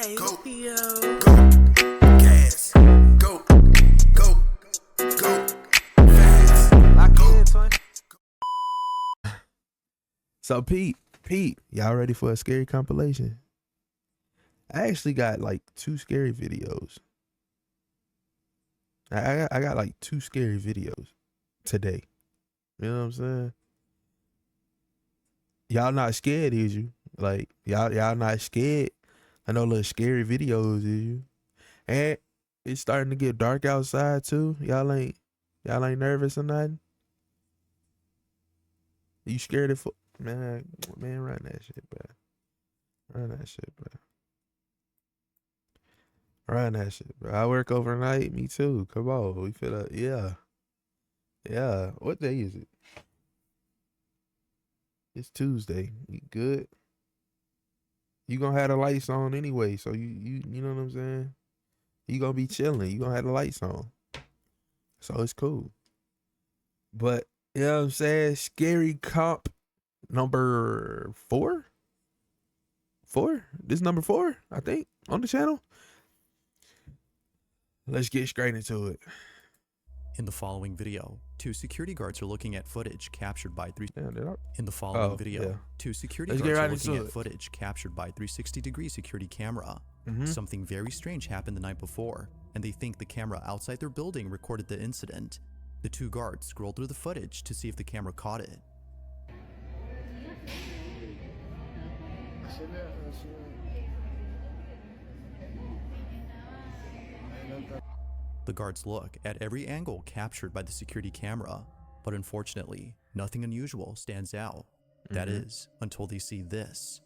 Hey, go, Theo. go, gas, go, go, go, fast, go. So Pete, y'all ready for a scary compilation? I actually got like 2 scary videos. I got like 2 scary videos today. You know what I'm saying? Y'all not scared, is you? Like y'all not scared? I know little scary videos, is you? And it's starting to get dark outside too. Y'all ain't nervous or nothing? You scared of man, run that shit, bro. Run that shit, bro. Run that shit, bro. I work overnight. Me too. Come on. We finna, yeah. Yeah. What day is it? It's Tuesday. You good? You gonna have the lights on anyway, so you know what I'm saying? You gonna be chilling. You gonna have the lights on. So it's cool. But, you know what I'm saying? Scary comp number 4? 4? This is number 4, I think, on the channel. Let's get straight into it. In the following video, 2 security guards are looking at footage captured by Damn, In the following video, yeah. 2 security Let's guards get are right looking into at it. footage captured by 360-degree security camera. Something very strange happened the night before, and they think the camera outside their building recorded the incident. The 2 guards scroll through the footage to see if the camera caught it. The guards look at every angle captured by the security camera, but unfortunately, nothing unusual stands out. That is, until they see this.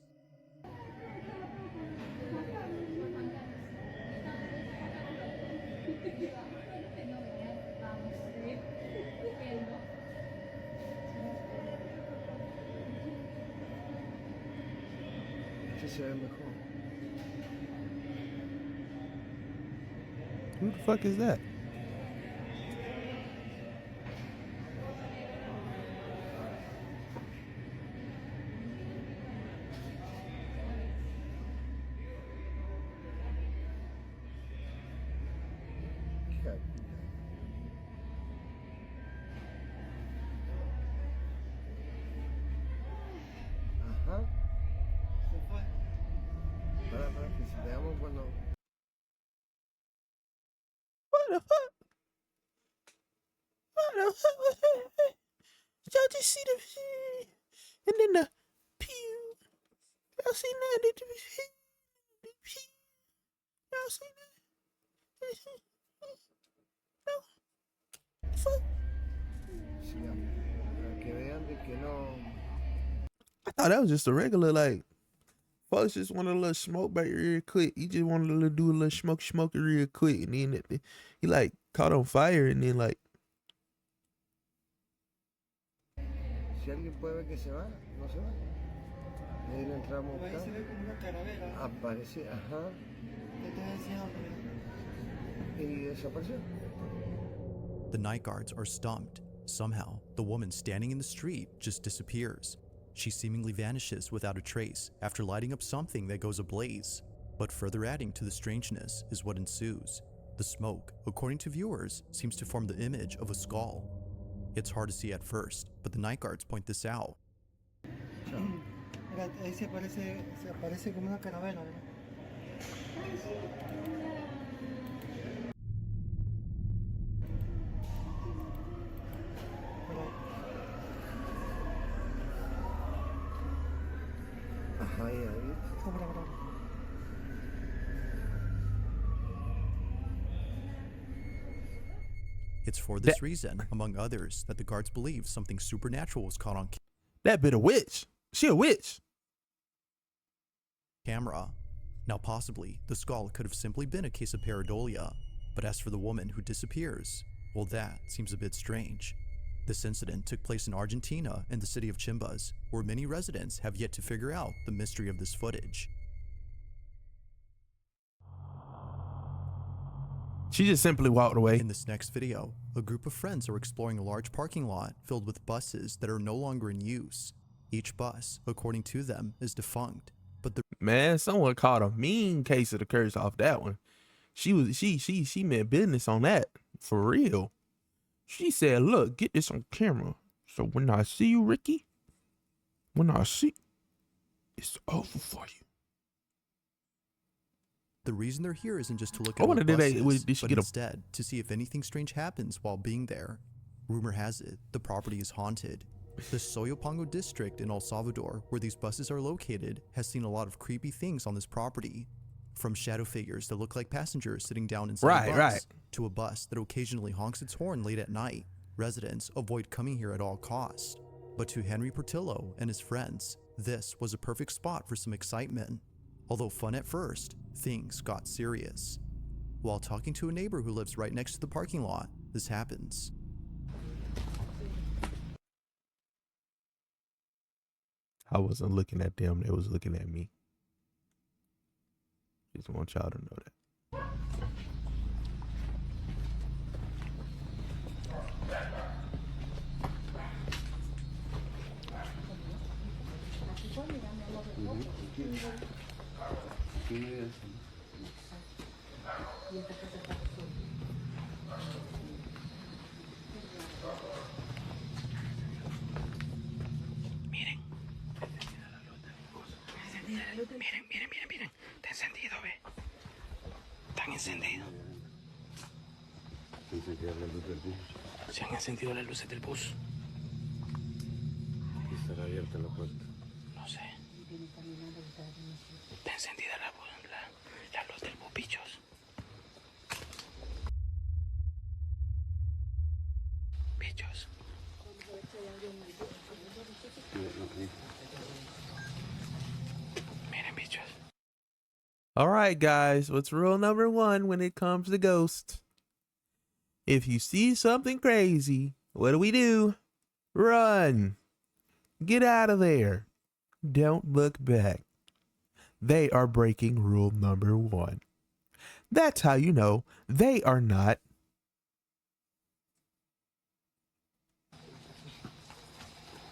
Who the fuck is that? Ajá. Se fue. Para que si veamos cuando. What the fuck? What the fuck? Y'all just see the and then the pew. Y'all see that? The pew. Y'all see that? No. Fuck. Sigamos. Para que vean de que no. I thought that was just a regular, like, folks just want a little smoke back real quick. You just want to do a little smoke real quick, and then he like caught on fire, and then like. Si alguien puede ver que se va, no se va. Y ahí le entramos. Ahí se ve como una calavera. Aparece, ajá. Te estoy enseñando. Y desapareció. The night guards are stumped. Somehow, the woman standing in the street just disappears. She seemingly vanishes without a trace after lighting up something that goes ablaze. But further adding to the strangeness is what ensues. The smoke, according to viewers, seems to form the image of a skull. It's hard to see at first, but the night guards point this out. Mira, ahí se aparece como una calavera, ¿verdad? Ajá, y ahí. Mira. It's for this reason, among others, that the guards believe something supernatural was caught on That bit a witch. She a witch. camera. Now possibly, the skull could have simply been a case of pareidolia, but as for the woman who disappears, well, that seems a bit strange. This incident took place in Argentina in the city of Chimbas, where many residents have yet to figure out the mystery of this footage. She just simply walked away. In this next video, a group of friends are exploring a large parking lot filled with buses that are no longer in use. Each bus, according to them, is defunct, but the Man, someone caught a mean case of the curse off that one. She meant business on that. For real. She said, look, get this on camera. So when I see you, Ricky, it's over for you. The reason they're here isn't just to look I at wonder old did buses, she but get a- instead to see if anything strange happens while being there. Rumor has it the property is haunted. The Soyapango district in El Salvador, where these buses are located, has seen a lot of creepy things on this property. From shadow figures that look like passengers sitting down inside a bus, to a bus that occasionally honks its horn late at night. Residents avoid coming here at all costs. But to Henry Portillo and his friends, this was a perfect spot for some excitement. Although fun at first, things got serious. While talking to a neighbor who lives right next to the parking lot, this happens. I wasn't looking at them, they was looking at me. Just want y'all to know that. Miren. Está encendido, ve. Están encendidos. Se han encendido las luces del bus. Estará abierta la puerta. No sé. Está encendida la luz del bus, bichos. Bichos. Miren, bichos. All right, guys, what's rule number 1 when it comes to ghosts? If you see something crazy, what do? Run. Get out of there. Don't look back. They are breaking rule number 1. That's how you know they are not.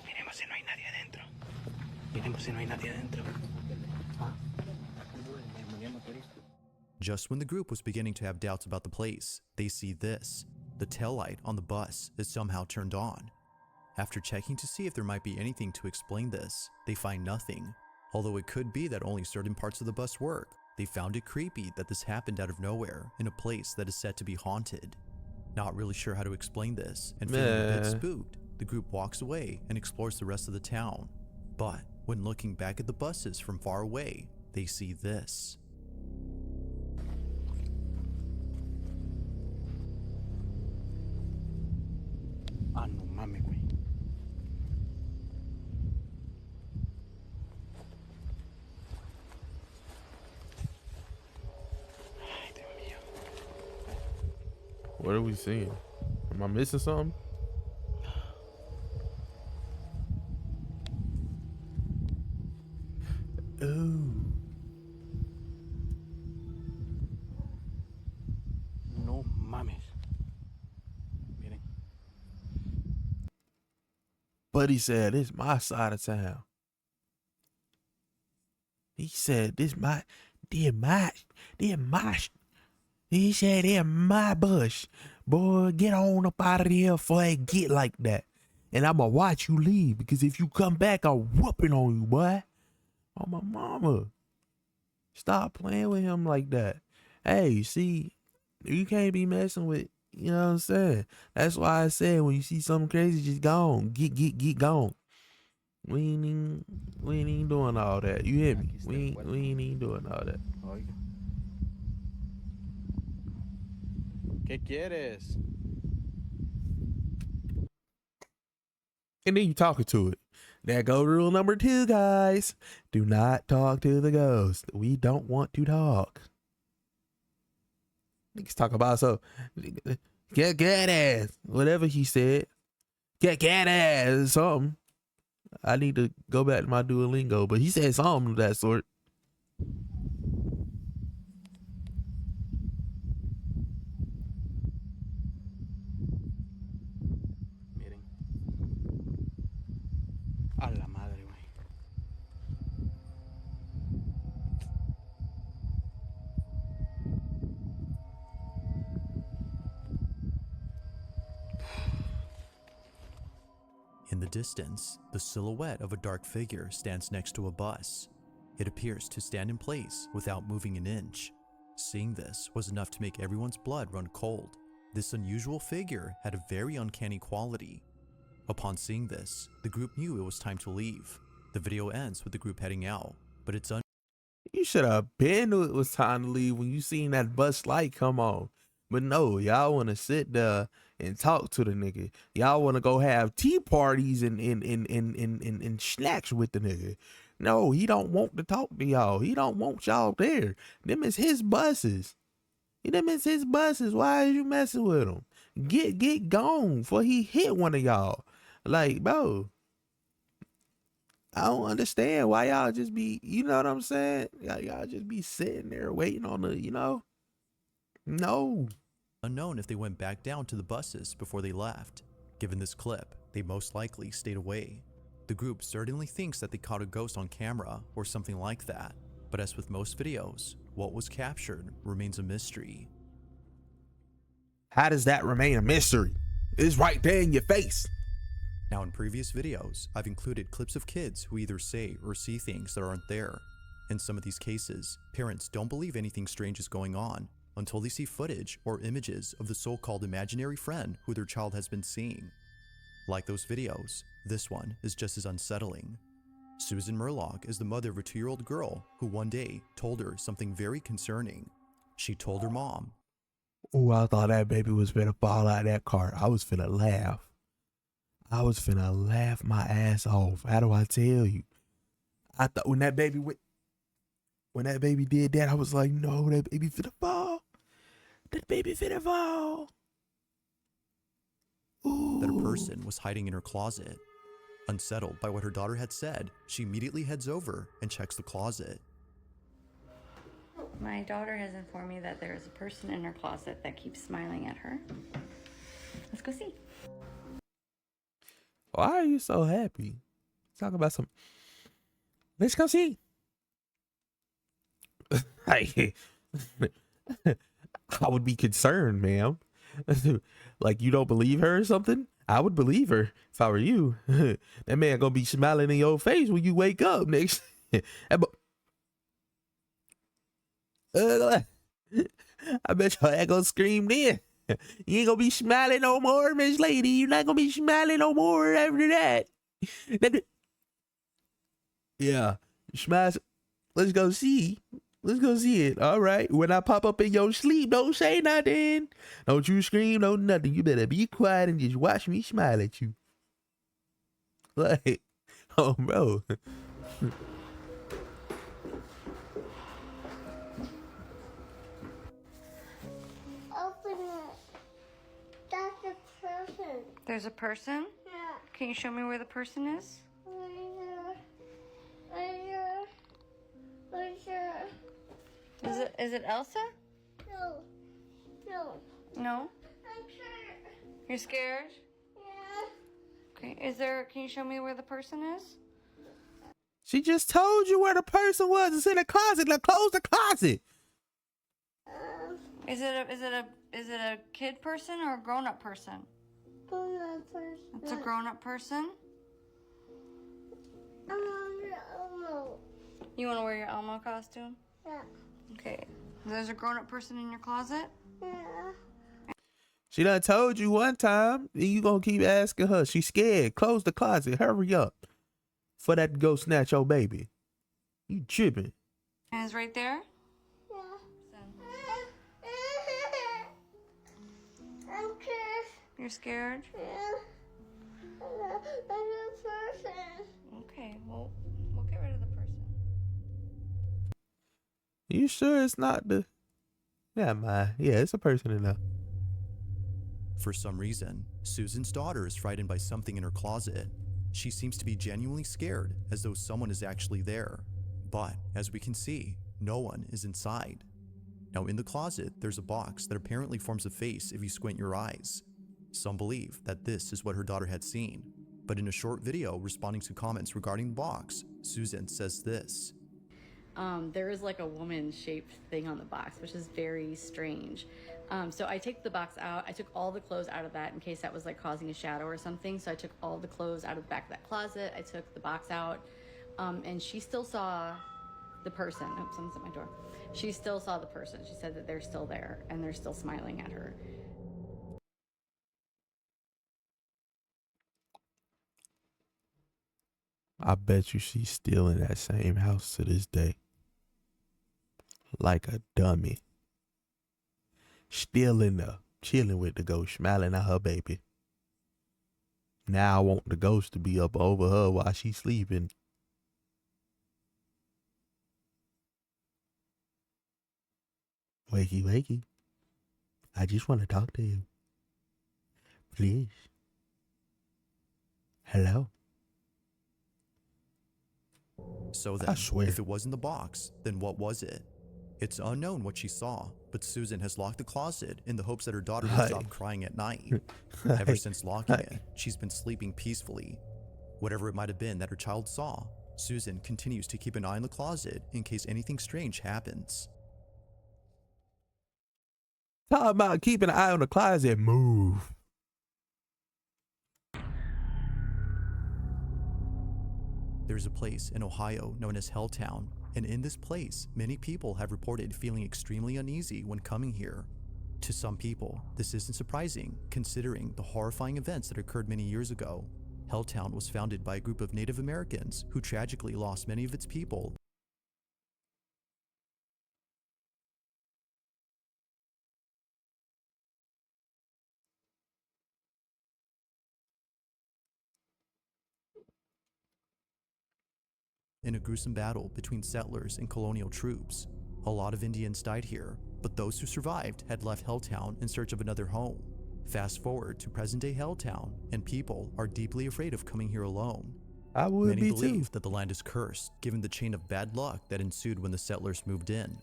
Miremos si no hay nadie adentro. Miremos si no hay nadie adentro. Just when the group was beginning to have doubts about the place, they see this. The taillight on the bus is somehow turned on. After checking to see if there might be anything to explain this, they find nothing. Although it could be that only certain parts of the bus work, they found it creepy that this happened out of nowhere in a place that is said to be haunted. Not really sure how to explain this, and feeling a bit spooked, the group walks away and explores the rest of the town. But when looking back at the buses from far away, they see this. Ah, no mames, güey. Ay, Dios mío. What are we seeing? Am I missing something? Ooh. No mames. Miren. Buddy said, "This my side of town." He said, "This my." He said, "They're my bush. Boy, get on up out of here before it get like that. And I'ma watch you leave, because if you come back, I'm whooping on you, boy. On my mama. Stop playing with him like that. Hey, see, you can't be messing with, you know what I'm saying? That's why I said when you see something crazy, just go on. Get gone. We ain't even doing all that. You hear me? We ain't even doing all that." Oiga. ¿Qué quieres? And then you talking to it. There go rule number 2, guys. Do not talk to the ghost. We don't want to talk. Niggas talk about so get ass. Whatever he said. Get ass something. I need to go back to my Duolingo, but he said something of that sort. Miren. A la madre, güey. In the distance, the silhouette of a dark figure stands next to a bus. It appears to stand in place without moving an inch. Seeing this was enough to make everyone's blood run cold. This unusual figure had a very uncanny quality. Upon seeing this, the group knew it was time to leave. The video ends with the group heading out, but it's You should have been knew it was time to leave when you seen that bus light come on. But no, y'all want to sit there and talk to the nigga. Y'all want to go have tea parties and snacks with the nigga. No, he don't want to talk to y'all. He don't want y'all there. Them is his buses. Them is his buses. Why are you messing with him? Get gone before he hit one of y'all. Like, bro, I don't understand why y'all just be, you know what I'm saying? Y'all just be sitting there waiting on the, you know? No. unknown if they went back down to the buses before they left. Given this clip, they most likely stayed away. The group certainly thinks that they caught a ghost on camera or something like that, but as with most videos, what was captured remains a mystery. How does that remain a mystery? It's right there in your face. Now, in previous videos, I've included clips of kids who either say or see things that aren't there. In some of these cases, parents don't believe anything strange is going on until they see footage or images of the so-called imaginary friend who their child has been seeing. Like those videos, this one is just as unsettling. Susan Murlock is the mother of a 2-year-old girl who one day told her something very concerning. She told her mom, Oh, I thought that baby was finna fall out of that car. I was finna laugh. I was finna laugh my ass off. How do I tell you? I thought when that baby did that, I was like, no, that baby finna fall. That baby finna fall. Ooh. that a person was hiding in her closet. Unsettled by what her daughter had said, she immediately heads over and checks the closet. My daughter has informed me that there is a person in her closet that keeps smiling at her. Let's go see. Why are you so happy? Talk about some. Let's go see. I would be concerned, ma'am. Like you don't believe her or something? I would believe her if I were you. That man gonna be smiling in your face when you wake up next. I bet your ass gonna scream then. You ain't gonna be smiling no more, Miss Lady. You're not gonna be smiling no more after that. Yeah, smash. Let's go see. Let's go see it. All right. When I pop up in your sleep, don't say nothing. Don't you scream, no nothing. You better be quiet and just watch me smile at you. Like, oh, bro. Open it. That's a person. There's a person? Yeah. Can you show me where the person is? Right here. Right here. Right here. Is it Elsa? No. No. No? I'm scared. You're scared? Yeah. Okay. Can you show me where the person is? She just told you where the person was. It's in the closet. Now close the closet. Is it a kid person or a grown-up person? Grown-up person. It's a grown-up person? I'm on the Elmo. You want to wear your Elmo costume? Yeah. Okay. There's a grown-up person in your closet? Yeah. She done told you one time. And you gonna keep asking her. She's scared. Close the closet. Hurry up. For that to go snatch your baby. You tripping. And it's right there? Yeah. I'm scared. You're scared? Yeah. I'm a person. Okay, well, we'll get rid of the person. You sure it's not the... Never mind. Yeah, it's a person in there. For some reason, Susan's daughter is frightened by something in her closet. She seems to be genuinely scared, as though someone is actually there. But, as we can see, no one is inside. Now, in the closet, there's a box that apparently forms a face if you squint your eyes. Some believe that this is what her daughter had seen. But in a short video responding to comments regarding the box, Susan says this. there is like a woman-shaped thing on the box, which is very strange. So I take the box out. I took all the clothes out of that in case that was like causing a shadow or something. So I took all the clothes out of the back of that closet. I took the box out, and she still saw the person. Oh, someone's at my door. She still saw the person. She said that they're still there and they're still smiling at her. I bet you she's still in that same house to this day. Like a dummy. Still in there, chilling with the ghost, smiling at her baby. Now I want the ghost to be up over her while she's sleeping. Wakey, wakey. I just want to talk to you. Please. Hello. So I then, swear. if it wasn't the box, then what was it? It's unknown what she saw, but Susan has locked the closet in the hopes that her daughter will stop crying at night. Ever since locking it, she's been sleeping peacefully. Whatever it might have been that her child saw, Susan continues to keep an eye on the closet in case anything strange happens. Talk about keeping an eye on the closet. Move. There's a place in Ohio known as Helltown, and in this place, many people have reported feeling extremely uneasy when coming here. To some people, this isn't surprising, considering the horrifying events that occurred many years ago. Helltown was founded by a group of Native Americans who tragically lost many of its people in a gruesome battle between settlers and colonial troops. A lot of Indians died here, but those who survived had left Helltown in search of another home. Fast forward to present-day Helltown, and people are deeply afraid of coming here alone. I would Many be believe too. that the land is cursed, given the chain of bad luck that ensued when the settlers moved in.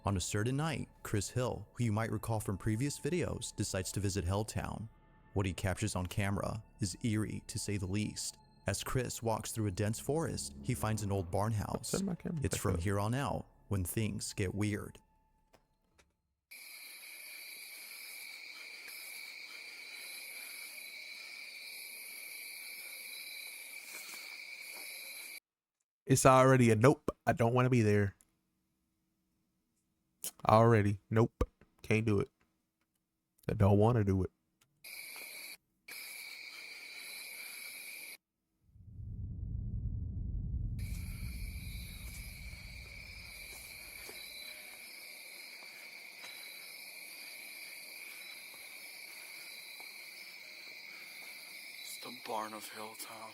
On a certain night, Chris Hill, who you might recall from previous videos, decides to visit Helltown. What he captures on camera is eerie, to say the least. As Chris walks through a dense forest, he finds an old barn house. Turn my camera It's back from up. here on out when things get weird. It's already a nope. I don't want to be there. Already. Nope. Can't do it. I don't want to do it. It's the barn of Hilltown.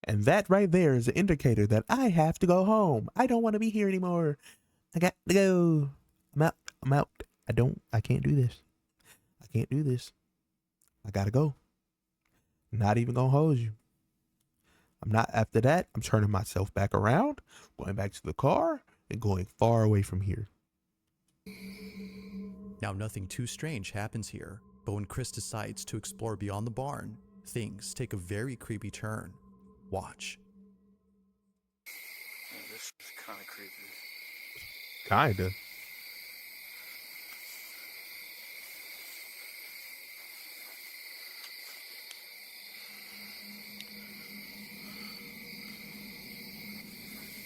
And that right there is an indicator that I have to go home. I don't want to be here anymore. I got to go. I'm out. I'm out. I can't do this. I can't do this. I gotta go. I'm not even gonna hold you. I'm not, after that, I'm turning myself back around, going back to the car, and going far away from here. Now, nothing too strange happens here, but when Chris decides to explore beyond the barn, things take a very creepy turn. Watch. Yeah, this is kind of creepy. Kinda.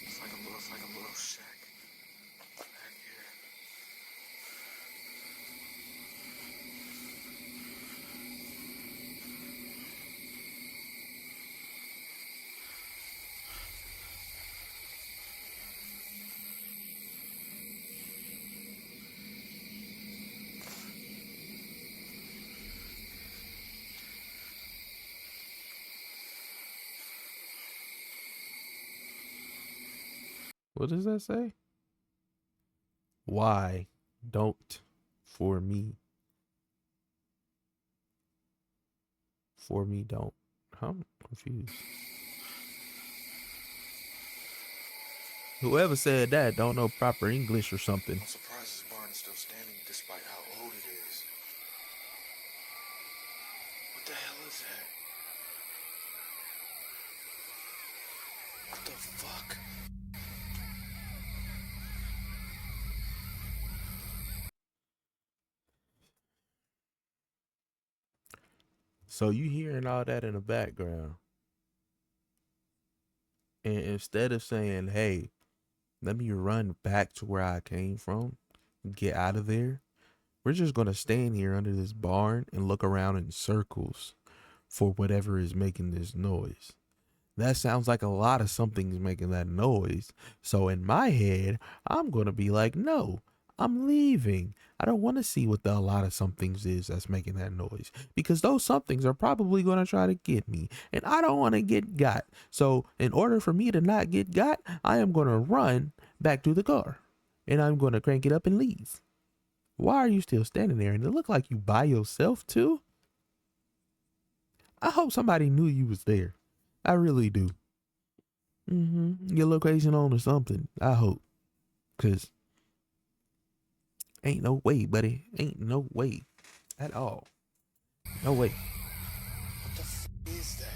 It's like a little shack back here. What does that say? Why don't for me? For me don't. I'm confused. Whoever said that don't know proper English or something. I'm surprised this barn is still standing despite how old it is. What the hell is that? What the fuck? So you hearing all that in the background. And instead of saying, hey, let me run back to where I came from, get out of there, we're just going to stand here under this barn and look around in circles for whatever is making this noise. That sounds like a lot of something's making that noise. So in my head, I'm going to be like, no, I'm leaving. I don't want to see what the a lot of somethings is that's making that noise, because those somethings are probably going to try to get me and I don't want to get got. So in order for me to not get got, I am going to run back to the car and I'm going to crank it up and leave. Why are you still standing there? And it look like you by yourself too? I hope somebody knew you was there. I really do. Your location on or something. I hope. Cause ain't no way, buddy. Ain't no way. At all. No way. What the f is that?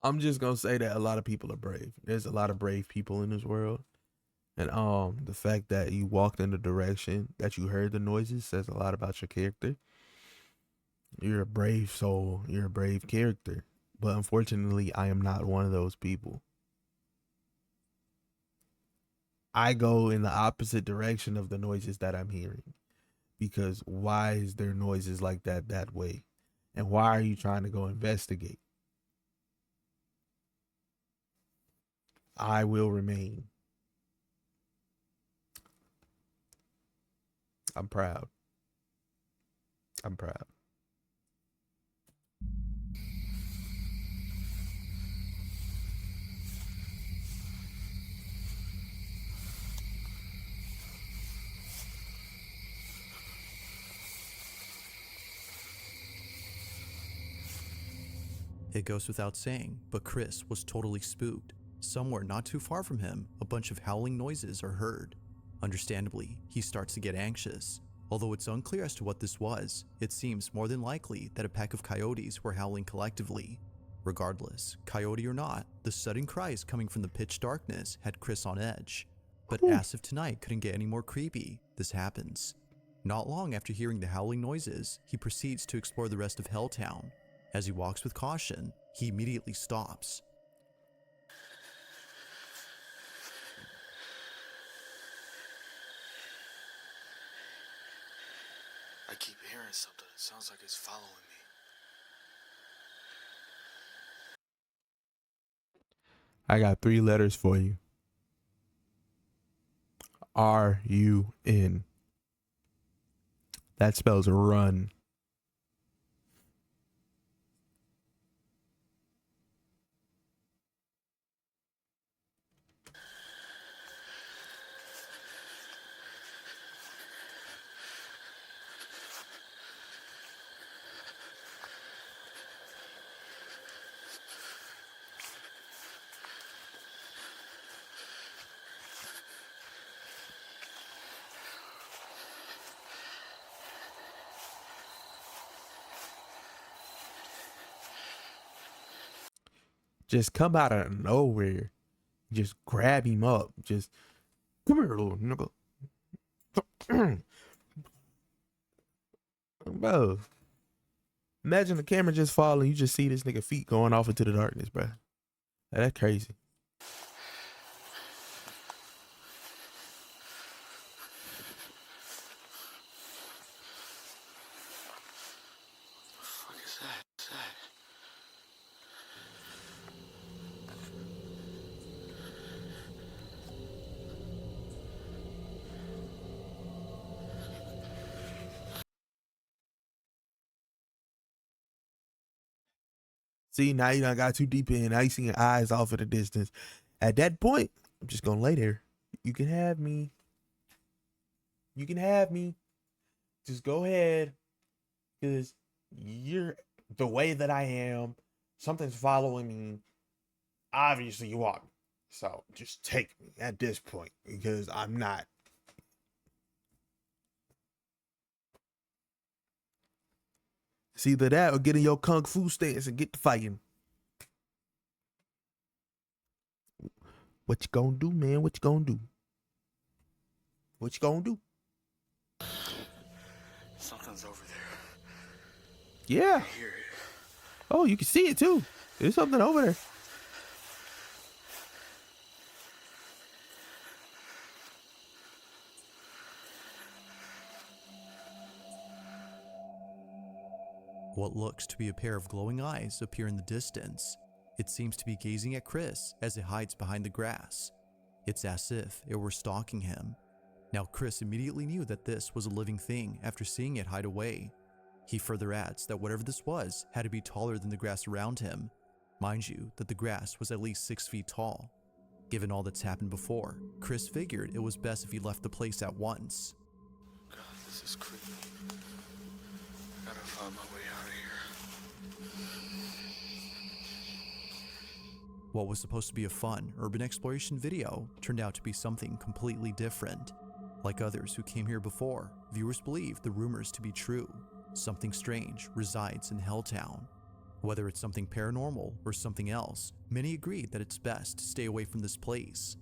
I'm just gonna say that a lot of people are brave. There's a lot of brave people in this world. And the fact that you walked in the direction that you heard the noises says a lot about your character. You're a brave soul. You're a brave character. But unfortunately, I am not one of those people. I go in the opposite direction of the noises that I'm hearing. Because why is there noises like that way? And why are you trying to go investigate? I will remain. I'm proud. I'm proud. It goes without saying, but Chris was totally spooked. Somewhere not too far from him, a bunch of howling noises are heard. Understandably, he starts to get anxious. Although it's unclear as to what this was, it seems more than likely that a pack of coyotes were howling collectively. Regardless, coyote or not, the sudden cries coming from the pitch darkness had Chris on edge. But as if tonight couldn't get any more creepy, this happens. Not long after hearing the howling noises, he proceeds to explore the rest of Helltown. As he walks with caution, he immediately stops. I keep hearing something. It sounds like it's following me. I got 3 letters for you. R-U-N. That spells run. Just come out of nowhere. Just grab him up. Just come here, little nigga. Bro, imagine the camera just falling. You just see this nigga feet going off into the darkness, bro. That's crazy. What the fuck is that? What's that? See, now you done got too deep in. Now you see your eyes off at a distance. At that point, I'm just gonna lay there. You can have me. You can have me. Just go ahead. Because you're the way that I am. Something's following me. Obviously, you want me. So just take me at this point. Because I'm not. It's either that or get in your kung fu stance and get to fighting. What you gonna do, man? What you gonna do? What you gonna do? Something's over there. Yeah. I hear it. Oh, you can see it too. There's something over there. What looks to be a pair of glowing eyes appear in the distance. It seems to be gazing at Chris as it hides behind the grass. It's as if it were stalking him. Now Chris immediately knew that this was a living thing after seeing it hide away. He further adds that whatever this was had to be taller than the grass around him. Mind you, that the grass was at least 6 feet tall. Given all that's happened before, Chris figured it was best if he left the place at once. God, this is creepy. I gotta find my way out of here. What was supposed to be a fun urban exploration video turned out to be something completely different. Like others who came here before, viewers believe the rumors to be true. Something strange resides in Helltown. Whether it's something paranormal or something else, many agreed that it's best to stay away from this place.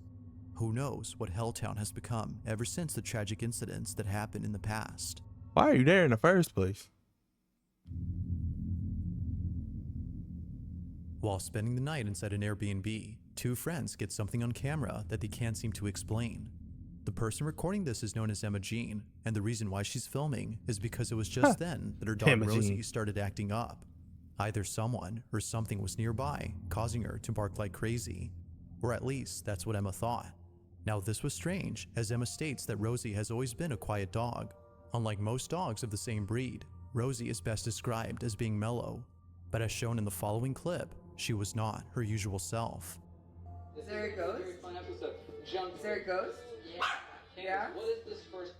Who knows what Helltown has become ever since the tragic incidents that happened in the past. Why are you there in the first place? While spending the night inside an Airbnb, two friends get something on camera that they can't seem to explain. The person recording this is known as Emma Jean, and the reason why she's filming is because it was just then that her dog Emma Rosie Jean. started acting up. Either someone or something was nearby, causing her to bark like crazy. Or at least that's what Emma thought. Now this was strange, as Emma states that Rosie has always been a quiet dog. Unlike most dogs of the same breed, Rosie is best described as being mellow. But as shown in the following clip, she was not her usual self. Is there a ghost? Is there a ghost? Yeah? What is this first?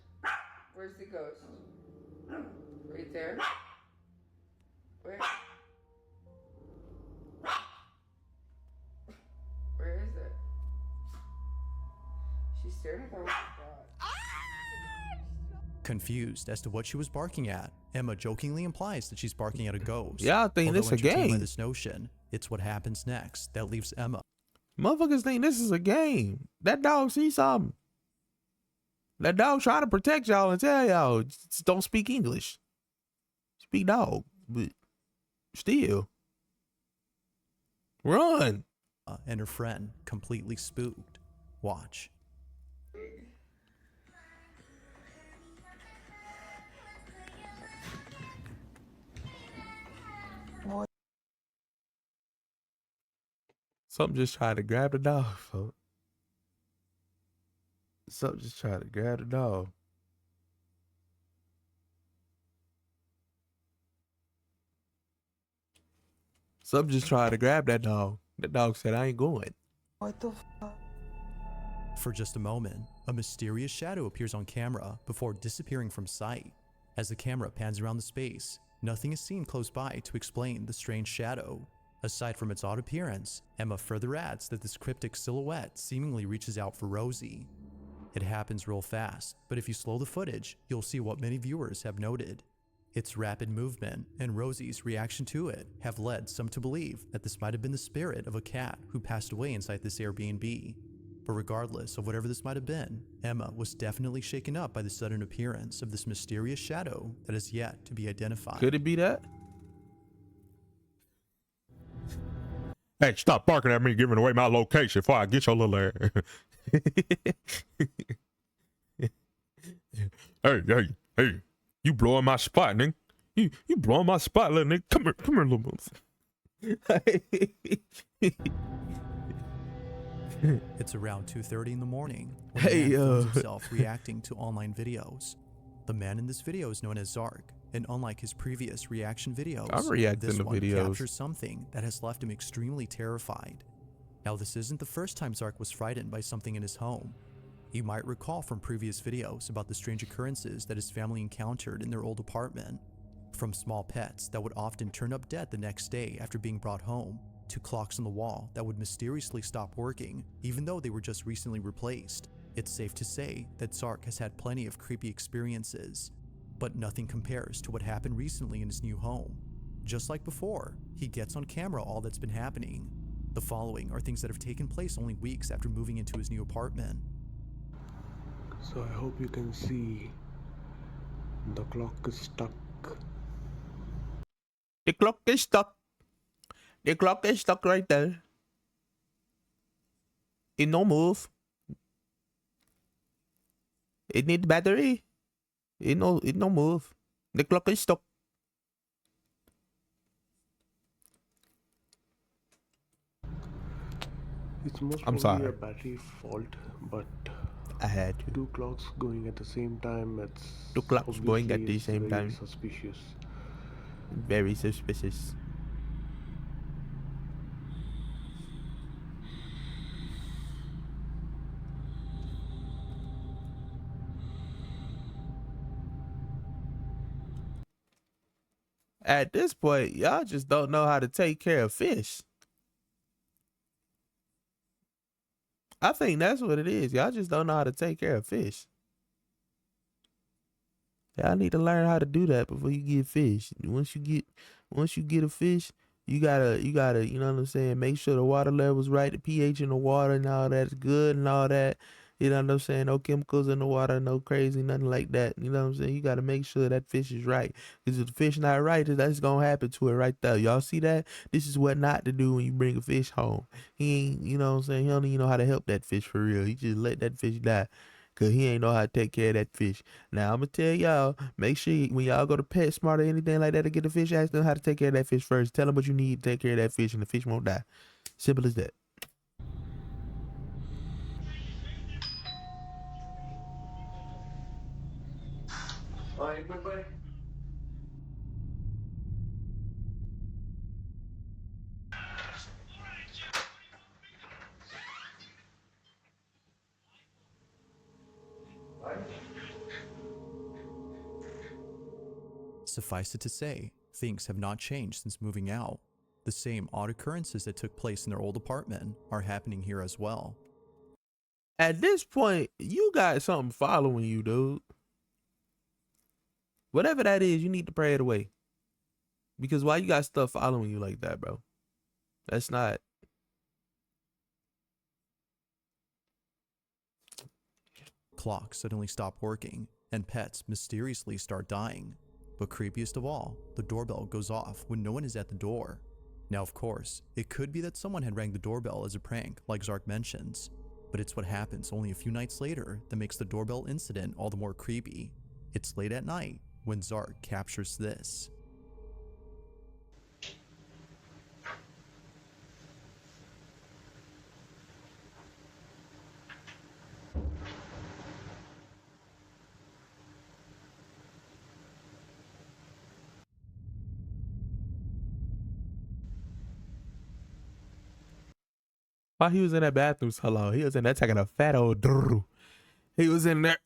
Where's the ghost? Right there? Where? Where is it? She's staring at the wrong spot. Confused as to what she was barking at, Emma jokingly implies that she's barking at a ghost. Yeah, I think Although this a entertained by game. this notion, it's what happens next that leaves Emma. Motherfuckers think this is a game. That dog sees something. That dog try to protect y'all and tell y'all just don't speak English. Speak dog, but still. Run. And her friend completely spooked. Watch. Something just tried to grab the dog, folks. Something just tried to grab the dog. Something just tried to grab that dog. The dog said, I ain't going. What the fuck? For just a moment, a mysterious shadow appears on camera before disappearing from sight. As the camera pans around the space, nothing is seen close by to explain the strange shadow. Aside from its odd appearance, Emma further adds that this cryptic silhouette seemingly reaches out for Rosie. It happens real fast, but if you slow the footage, you'll see what many viewers have noted. Its rapid movement and Rosie's reaction to it have led some to believe that this might have been the spirit of a cat who passed away inside this Airbnb. But regardless of whatever this might have been, Emma was definitely shaken up by the sudden appearance of this mysterious shadow that is yet to be identified. Could it be that? Hey, stop barking at me, giving away my location before I get your little ass. Hey, you blowing my spot, nigga. You blowing my spot, little nigga. Come here, little motherfucker. It's around 2:30 in the morning when Hey, the man finds himself reacting to online videos. The man in this video is known as Zark, and unlike his previous reaction videos, I'm reacting this to one videos. captures something that has left him extremely terrified. Now, this isn't the first time Zark was frightened by something in his home. You might recall from previous videos about the strange occurrences that his family encountered in their old apartment. From small pets that would often turn up dead the next day after being brought home, to clocks on the wall that would mysteriously stop working even though they were just recently replaced. It's safe to say that Zark has had plenty of creepy experiences, but nothing compares to what happened recently in his new home. Just like before, he gets on camera all that's been happening. The following are things that have taken place only weeks after moving into his new apartment. So I hope you can see the clock is stuck. The clock is stuck. The clock is stuck right there. It no move. It need battery. It no move. The clock is stuck. It's most I'm probably sorry. a battery fault, but I had to. two clocks going at the same time, it's Two clocks going at the obviously same very time. suspicious. Very suspicious. At this point, y'all just don't know how to take care of fish. I think that's what it is. Y'all just don't know how to take care of fish. Y'all need to learn how to do that before you get fish. Once you get a fish, you gotta, you know what I'm saying, make sure the water level's right, the pH in the water and all that's good and all that. You know what I'm saying? No chemicals in the water, no crazy, nothing like that. You know what I'm saying? You gotta make sure that fish is right. Because if the fish not right, that's gonna happen to it right there. Y'all see that? This is what not to do when you bring a fish home. He ain't, you know what I'm saying? He don't even know how to help that fish for real. He just let that fish die. Cause he ain't know how to take care of that fish. Now I'm gonna tell y'all, make sure when y'all go to PetSmart or anything like that to get a fish, ask them how to take care of that fish first. Tell them what you need to take care of that fish, and the fish won't die. Simple as that. Alright, bye-bye. Suffice it to say, things have not changed since moving out. The same odd occurrences that took place in their old apartment are happening here as well. At this point, you got something following you, dude. Whatever that is, you need to pray it away. Because why you got stuff following you like that, bro? That's not. Clocks suddenly stop working, and pets mysteriously start dying. But creepiest of all, the doorbell goes off when no one is at the door. Now, of course, it could be that someone had rang the doorbell as a prank, like Zark mentions, but it's what happens only a few nights later that makes the doorbell incident all the more creepy. It's late at night when Zark captures this. While he was in that bathroom so long, he was in there taking a fat old drrrr. He was in there.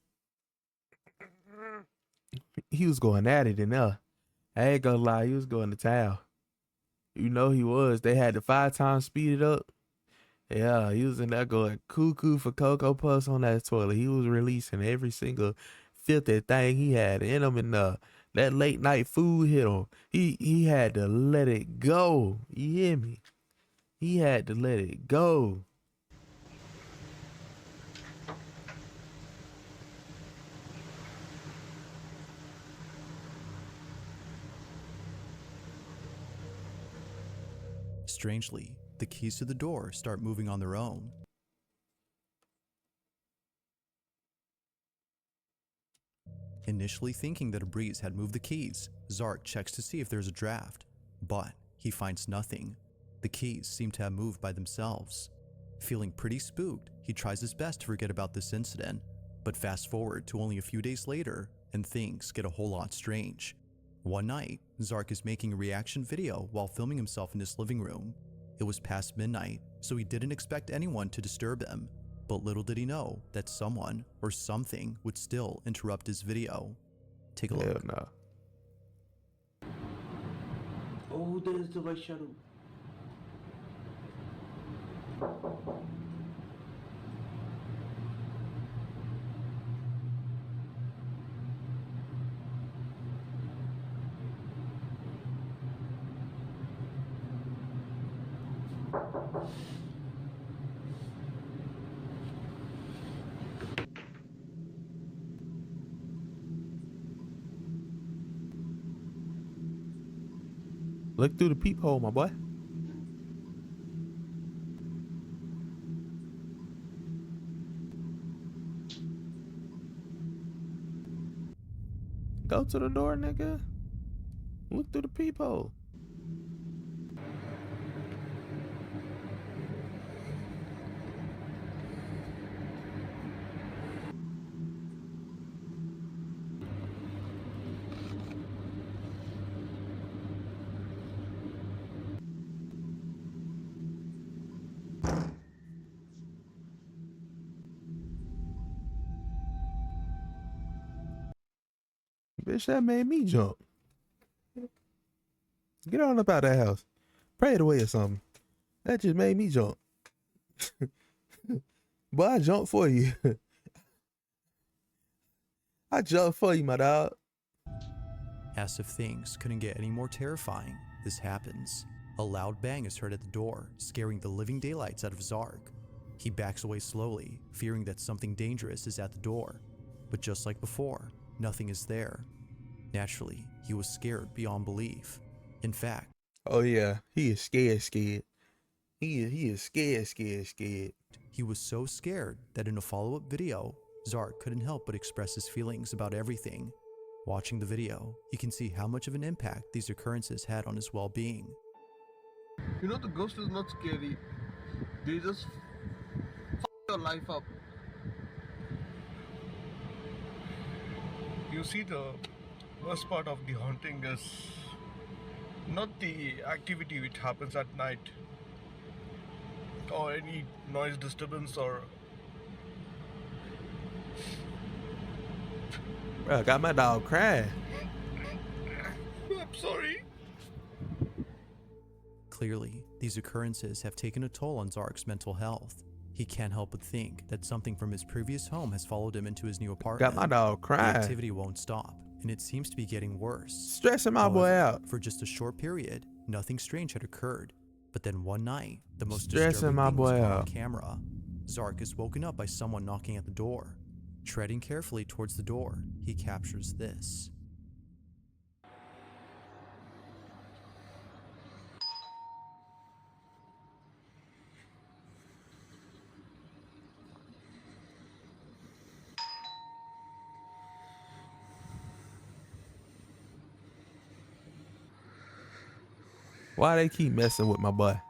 He was going at it in there. I ain't gonna lie, he was going to town. You know he was. They had the 5 times speed it up. Yeah, he was in there going cuckoo for Cocoa Puffs on that toilet. He was releasing every single filthy thing he had in him, and that late night food hit him. He had to let it go. You hear me? He had to let it go. Strangely, the keys to the door start moving on their own. Initially thinking that a breeze had moved the keys, Zark checks to see if there's a draft, but he finds nothing. The keys seem to have moved by themselves. Feeling pretty spooked, he tries his best to forget about this incident, but fast forward to only a few days later, and things get a whole lot strange. One night, Zark is making a reaction video while filming himself in his living room. It was past midnight, so he didn't expect anyone to disturb him, but little did he know that someone or something would still interrupt his video. Take a look. Hell no. Oh, there's the white shadow. Look through the peephole, my boy. Go to the door, nigga. Look through the peephole. Bitch, that made me jump. Get on up out of that house. Pray it away or something. That just made me jump. But I jumped for you. I jumped for you, my dog. As if things couldn't get any more terrifying, this happens. A loud bang is heard at the door, scaring the living daylights out of Zark. He backs away slowly, fearing that something dangerous is at the door. But just like before, nothing is there. Naturally, he was scared beyond belief. In fact, oh yeah, he is scared. He is scared. He was so scared that in a follow-up video, Zark couldn't help but express his feelings about everything. Watching the video, you can see how much of an impact these occurrences had on his well-being. You know, the ghost is not scary. They just f your life up. You see, the worst part of the haunting is not the activity which happens at night or any noise disturbance or... Bro, I got my dog crying. I'm sorry. Clearly, these occurrences have taken a toll on Zark's mental health. He can't help but think that something from his previous home has followed him into his new apartment. Got my dog crying. The activity won't stop, and it seems to be getting worse. Stressing my boy out. For just a short period, nothing strange had occurred. But then one night, the most Stressing disturbing my thing was boy caught on out. camera. Zark is woken up by someone knocking at the door. Treading carefully towards the door, he captures this. Why they keep messing with my boy?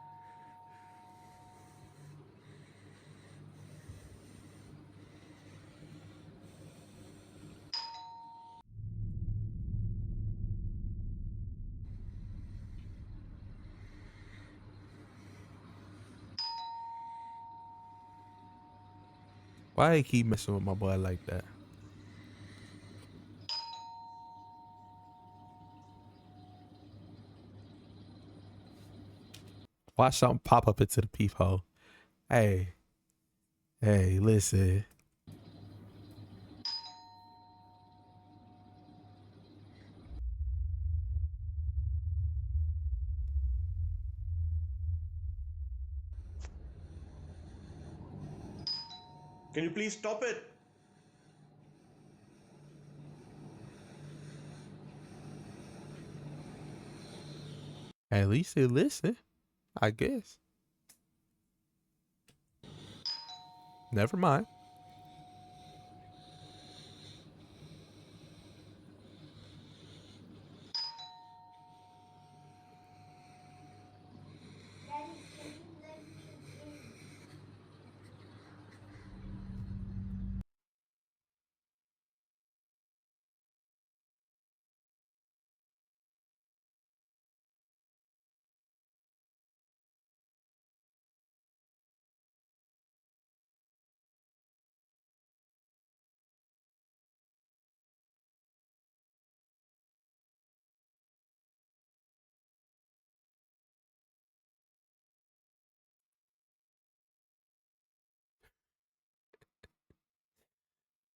Why they keep messing with my boy like that? Watch something pop up into the peephole. Hey, listen. Can you please stop it? At least they listen, I guess. Never mind.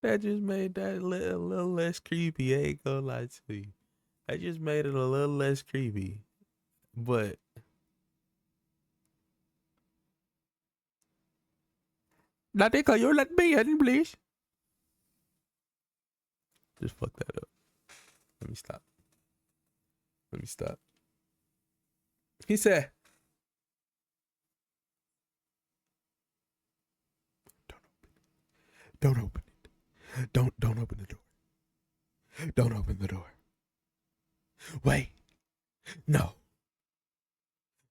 That just made that a little less creepy. I ain't gonna lie to you. That just made it a little less creepy. But Natika, you let me in, please. Just fuck that up. Let me stop. Let me stop. He said, don't open it. Don't open the door. Don't open the door. Wait. No.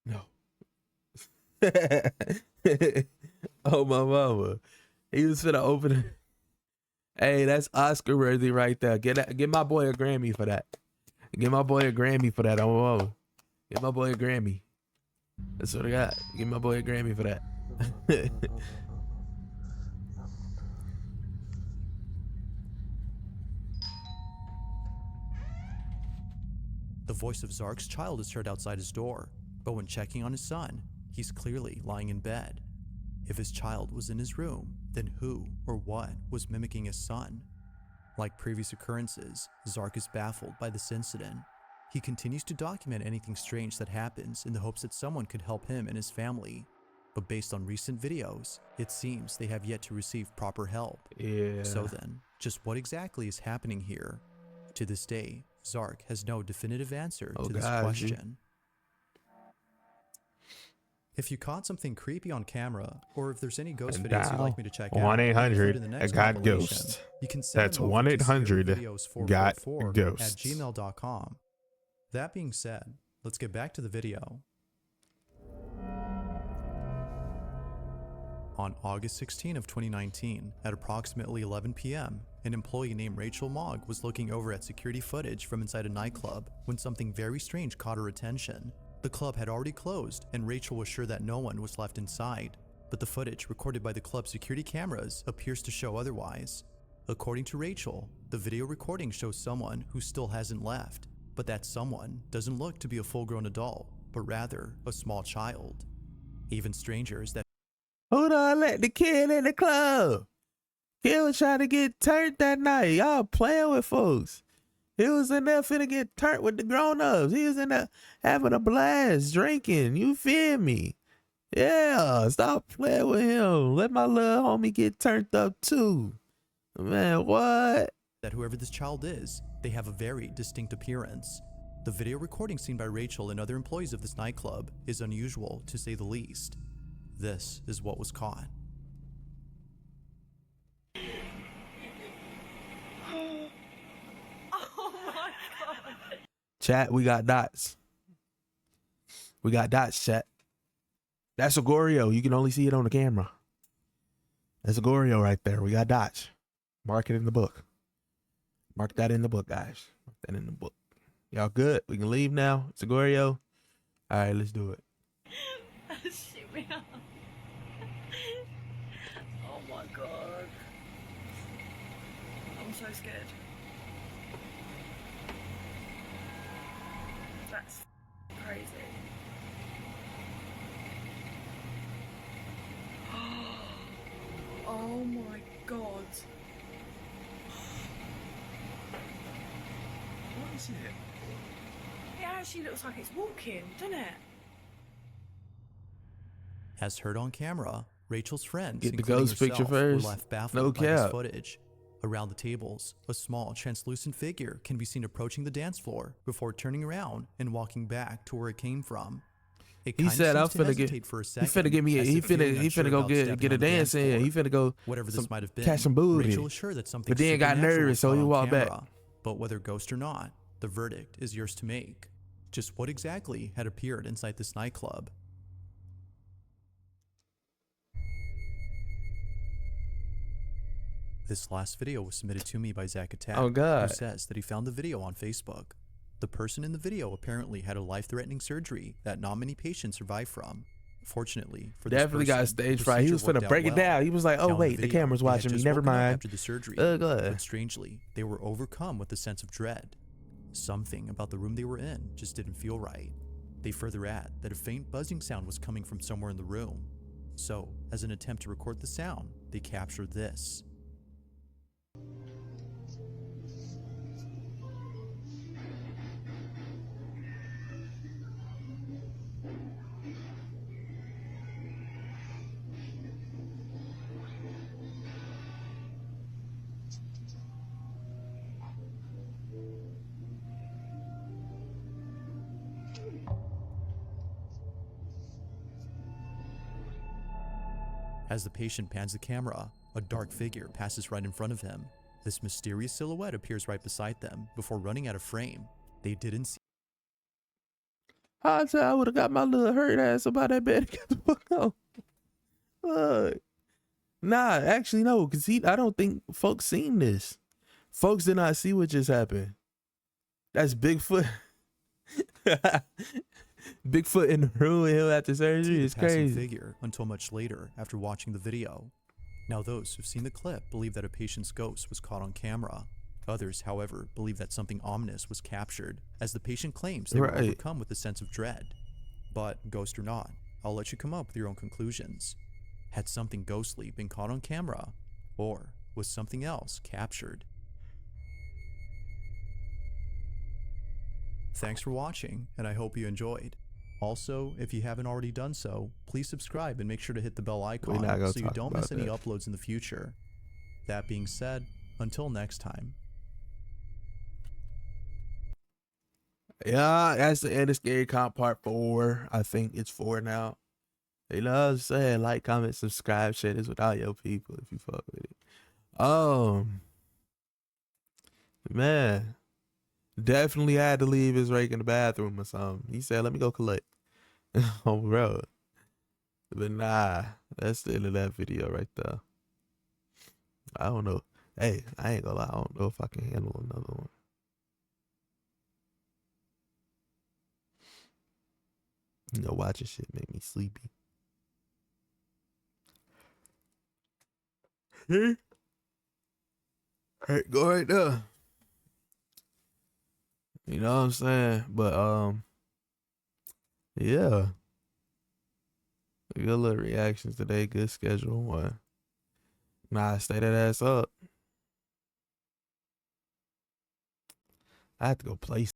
No. Oh, my mama. He was finna open it. Hey, that's Oscar worthy right there. Get my boy a Grammy for that. Get my boy a Grammy for that. Oh, my mama. Get my boy a Grammy. That's what I got. Get my boy a Grammy for that. The voice of Zark's child is heard outside his door, but when checking on his son, he's clearly lying in bed. If his child was in his room, then who or what was mimicking his son? Like previous occurrences, Zark is baffled by this incident. He continues to document anything strange that happens in the hopes that someone could help him and his family. But based on recent videos, it seems they have yet to receive proper help. Yeah. So then, just what exactly is happening here? To this day, Zark has no definitive answer to this question. If you caught something creepy on camera, or if there's any ghost videos you'd like me to check out, 1-800-GOT-GHOST. you can send That's them over to 1-800-GOT-GHOST. @gmail.com. That being said, let's get back to the video. On August 16 of 2019, at approximately 11 p.m., an employee named Rachel Mogg was looking over at security footage from inside a nightclub when something very strange caught her attention. The club had already closed, and Rachel was sure that no one was left inside, but the footage recorded by the club's security cameras appears to show otherwise. According to Rachel, the video recording shows someone who still hasn't left, but that someone doesn't look to be a full-grown adult, but rather a small child. Even strangers that Hold on, let the kid in the club. Kid was trying to get turned that night. Y'all playing with folks. He was in there finna get turned with the grown-ups. He was in there having a blast, drinking. You feel me? Yeah, stop playing with him. Let my little homie get turned up too. Man, what? That whoever this child is, they have a very distinct appearance. The video recording seen by Rachel and other employees of this nightclub is unusual, to say the least. This is what was caught. Oh my god. Chat, we got dots. We got dots, chat. That's a Goryo. You can only see it on the camera. That's a Goryo right there. We got dots. Mark it in the book. Mark that in the book, guys. Mark that in the book. Y'all good? We can leave now. It's a Goryo. All right, let's do it. Shoot me up. Oh my god. I'm so scared. That's crazy. Oh my god. What is it? It actually looks like it's walking, doesn't it? As heard on camera, Rachel's friends, Get the including ghost picture herself, were first. left baffled No by this cap. footage. Around the tables, a small translucent figure can be seen approaching the dance floor before turning around and walking back to where it came from. It He kinda said, "I'm seems to finna get. hesitate for a He second, finna give me. as He if feeling finna unsure go about get stepping a on the dance dance in. floor. He finna go. Whatever this might have been, catch some booty. Rachel is sure that something But then got supernatural nervous, was so caught he on walked back. camera. But whether ghost or not, the verdict is yours to make. Just what exactly had appeared inside this nightclub? This last video was submitted to me by Zach Attack, Oh, God. who says that he found the video on Facebook. The person in the video apparently had a life-threatening surgery that not many patients survive from. Fortunately for this Definitely got person, stage the fright. He was procedure finna worked break out it down. He was like, "Oh Now in wait, the video, camera's they had watching me. just Never woken up mind." After the surgery, Good. but strangely, they were overcome with a sense of dread. Something about the room they were in just didn't feel right. They further add that a faint buzzing sound was coming from somewhere in the room. So, as an attempt to record the sound, they captured this. As the patient pans the camera, a dark figure passes right in front of him. This mysterious silhouette appears right beside them before running out of frame. They didn't see. I would have got my little hurt ass about that bed. Get the fuck out. Look. Nah, actually no, cause I don't think folks seen this. Folks did not see what just happened. That's Bigfoot. Bigfoot in the room with him after surgery is crazy. Figure until much later after watching the video. Now those who've seen the clip believe that a patient's ghost was caught on camera. Others, however, believe that something ominous was captured, as the patient claims they were overcome with a sense of dread. But ghost or not, I'll let you come up with your own conclusions. Had something ghostly been caught on camera, or was something else captured? Thanks for watching, and I hope you enjoyed. Also, if you haven't already done so, please subscribe and make sure to hit the bell icon so you don't miss any uploads in the future. That being said, until next time. Yeah, that's the end of Scary Comp Part 4. I think it's 4 now. You know what I'm saying? Like, comment, subscribe, share this with all your people if you fuck with it. Man, definitely had to leave his rake in the bathroom or something. He said, let me go collect. Oh, bro. But nah, that's the end of that video right there. I don't know. Hey, I ain't gonna lie. I don't know if I can handle another one. You know, watching shit make me sleepy. Hey, go right there. You know what I'm saying? But yeah. Good little reactions today. Good schedule. What? Nah, stay that ass up. I have to go play